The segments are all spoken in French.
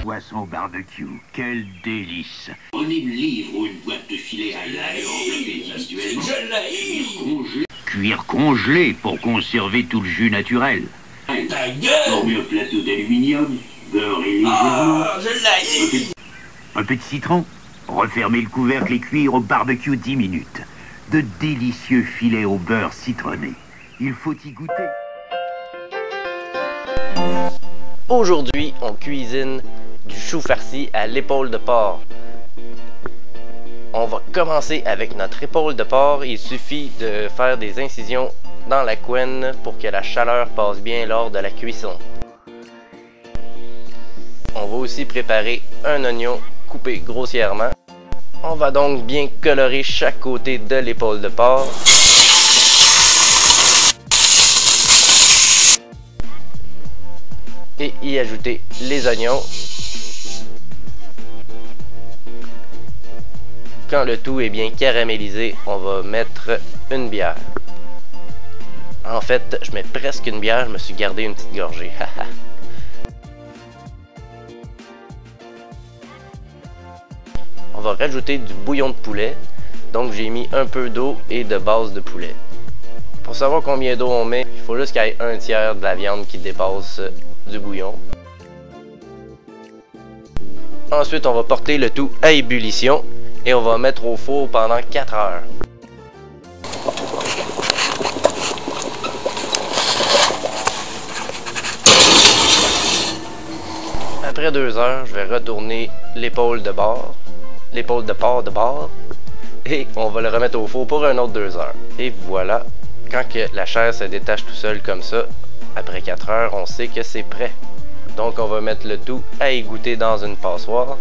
Poisson au barbecue, quel délice. Prenez le livre ou une boîte de filet à l'ail enveloppée individuellement. Cuire congelé pour conserver tout le jus naturel. Ta gueule! Formez un plateau d'aluminium, beurre et légèrement. Un peu de citron. Refermez le couvercle et cuire au barbecue 10 minutes. De délicieux filets au beurre citronné. Il faut y goûter. Aujourd'hui, on cuisine du chou farci à l'épaule de porc. On va commencer avec notre épaule de porc. Il suffit de faire des incisions dans la couenne pour que la chaleur passe bien lors de la cuisson. On va aussi préparer un oignon coupé grossièrement. On va donc bien colorer chaque côté de l'épaule de porc. Et y ajouter les oignons. Quand le tout est bien caramélisé, on va mettre une bière. En fait, je mets presque une bière, je me suis gardé une petite gorgée. On va rajouter du bouillon de poulet. Donc j'ai mis un peu d'eau et de base de poulet. Pour savoir combien d'eau on met, il faut juste qu'il y ait un tiers de la viande qui dépasse du bouillon. Ensuite, on va porter le tout à ébullition et on va mettre au four pendant 4 heures. Après 2 heures, je vais retourner l'épaule de porc de bord et on va le remettre au four pour un autre 2 heures. Et voilà, quand que la chair se détache tout seul comme ça, après 4 heures, on sait que c'est prêt. Donc on va mettre le tout à égoutter dans une passoire.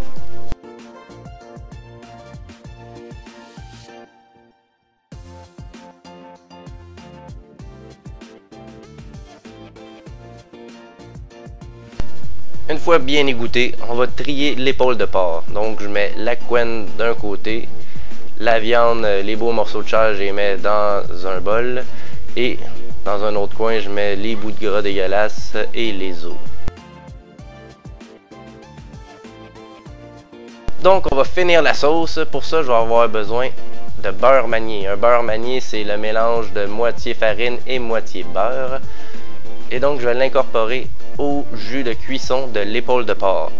Une fois bien égoutté, on va trier l'épaule de porc. Donc je mets la couenne d'un côté, la viande, les beaux morceaux de chair, je les mets dans un bol et dans un autre coin, je mets les bouts de gras dégueulasses et les os. Donc on va finir la sauce. Pour ça, je vais avoir besoin de beurre manié. Un beurre manié, c'est le mélange de moitié farine et moitié beurre. Et donc je vais l'incorporer au jus de cuisson de l'épaule de porc.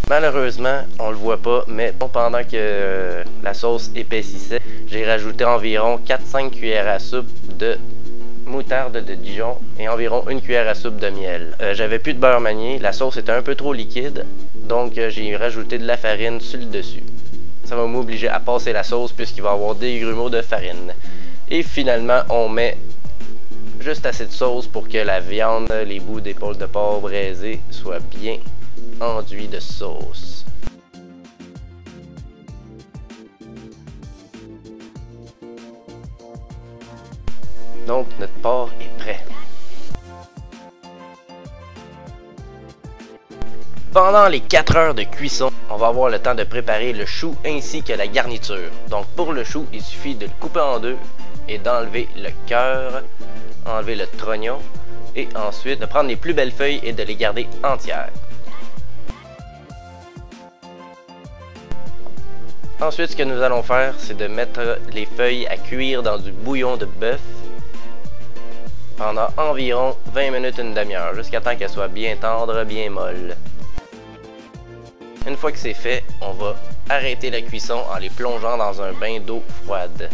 Malheureusement, on le voit pas, mais pendant que la sauce épaississait, j'ai rajouté environ 4-5 cuillères à soupe de moutarde de Dijon et environ 1 cuillère à soupe de miel. J'avais plus de beurre manié, la sauce était un peu trop liquide, donc j'ai rajouté de la farine sur le dessus. Ça va m'obliger à passer la sauce puisqu'il va y avoir des grumeaux de farine. Et finalement, on met juste assez de sauce pour que la viande, les bouts d'épaule de porc braisés soient bien enduits de sauce. Donc notre porc est prêt. Pendant les 4 heures de cuisson, on va avoir le temps de préparer le chou ainsi que la garniture. Donc pour le chou, il suffit de le couper en deux et d'enlever le cœur, enlever le trognon et ensuite de prendre les plus belles feuilles et de les garder entières. Ensuite, ce que nous allons faire, c'est de mettre les feuilles à cuire dans du bouillon de bœuf pendant environ 20 minutes, une demi-heure, jusqu'à temps qu'elles soient bien tendres, bien molles. Une fois que c'est fait, on va arrêter la cuisson en les plongeant dans un bain d'eau froide.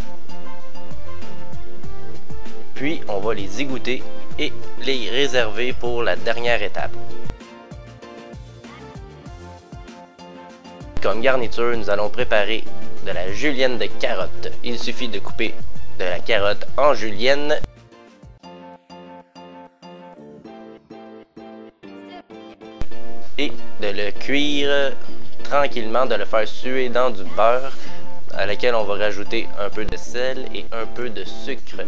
Puis, on va les égoutter et les réserver pour la dernière étape. Comme garniture, nous allons préparer de la julienne de carotte. Il suffit de couper de la carotte en julienne. Et de le cuire tranquillement, de le faire suer dans du beurre à laquelle on va rajouter un peu de sel et un peu de sucre.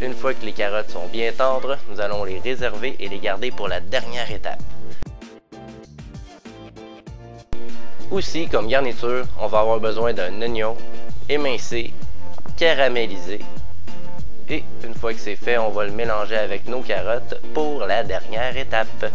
Une fois que les carottes sont bien tendres, nous allons les réserver et les garder pour la dernière étape. Aussi, comme garniture, on va avoir besoin d'un oignon émincé, caramélisé, Et une fois que c'est fait, on va le mélanger avec nos carottes pour la dernière étape.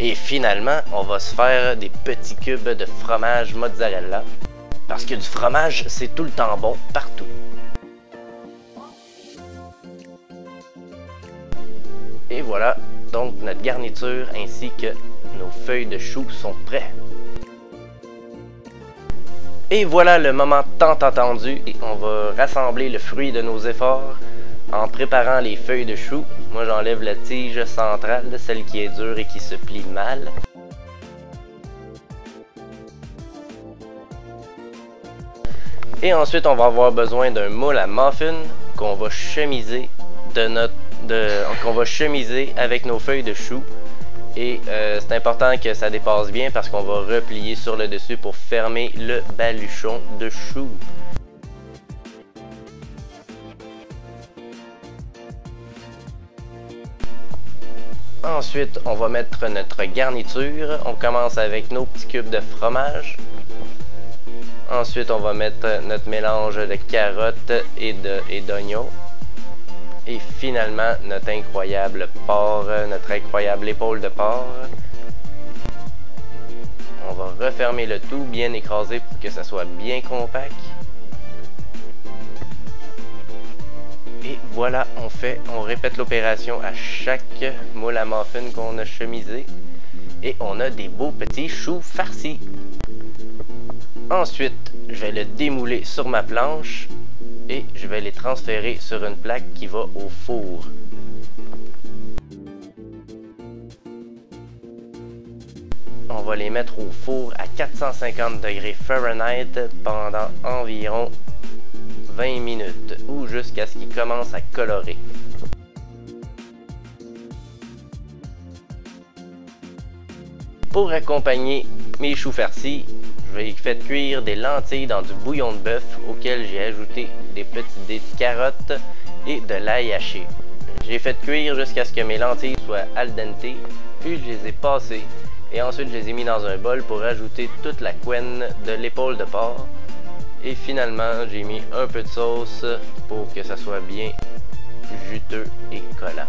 Et finalement, on va se faire des petits cubes de fromage mozzarella. Parce que du fromage, c'est tout le temps bon partout. Et voilà, donc notre garniture ainsi que nos feuilles de chou sont prêts. Et voilà le moment tant attendu. Et on va rassembler le fruit de nos efforts en préparant les feuilles de chou. Moi j'enlève la tige centrale, celle qui est dure et qui se plie mal. Et ensuite on va avoir besoin d'un moule à muffin qu'on va chemiser avec nos feuilles de chou. Et c'est important que ça dépasse bien parce qu'on va replier sur le dessus pour fermer le baluchon de chou. Ensuite, on va mettre notre garniture. On commence avec nos petits cubes de fromage. Ensuite, on va mettre notre mélange de carottes et d'oignons. Et finalement, notre incroyable porc, notre incroyable épaule de porc. On va refermer le tout, bien écrasé pour que ça soit bien compact. Et voilà, on répète l'opération à chaque moule à muffin qu'on a chemisé. Et on a des beaux petits choux farcis. Ensuite, je vais le démouler sur ma planche et je vais les transférer sur une plaque qui va au four. On va les mettre au four à 450 degrés Fahrenheit pendant environ 20 minutes ou jusqu'à ce qu'ils commencent à colorer. Pour accompagner mes choux farcis, je vais faire cuire des lentilles dans du bouillon de bœuf auquel j'ai ajouté des petits dés de carottes et de l'ail haché. J'ai fait cuire jusqu'à ce que mes lentilles soient al dente, puis je les ai passées et ensuite je les ai mis dans un bol pour ajouter toute la couenne de l'épaule de porc. Et finalement, j'ai mis un peu de sauce pour que ça soit bien juteux et collant.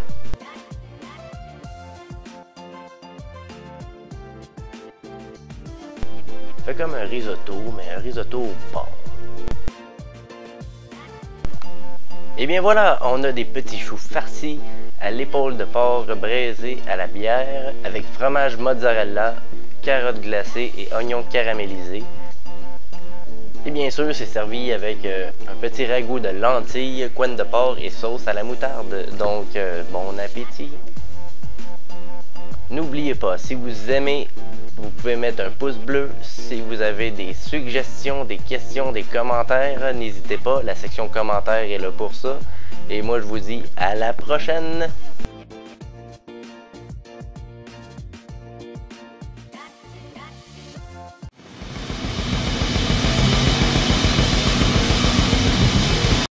Fait comme un risotto, mais un risotto au porc. Et bien voilà, on a des petits choux farcis à l'épaule de porc braisés à la bière avec fromage mozzarella, carottes glacées et oignons caramélisés. Et bien sûr, c'est servi avec un petit ragoût de lentilles, couenne de porc et sauce à la moutarde. Donc, bon appétit! N'oubliez pas, si vous aimez, vous pouvez mettre un pouce bleu. Si vous avez des suggestions, des questions, des commentaires, n'hésitez pas, la section commentaires est là pour ça. Et moi, je vous dis à la prochaine!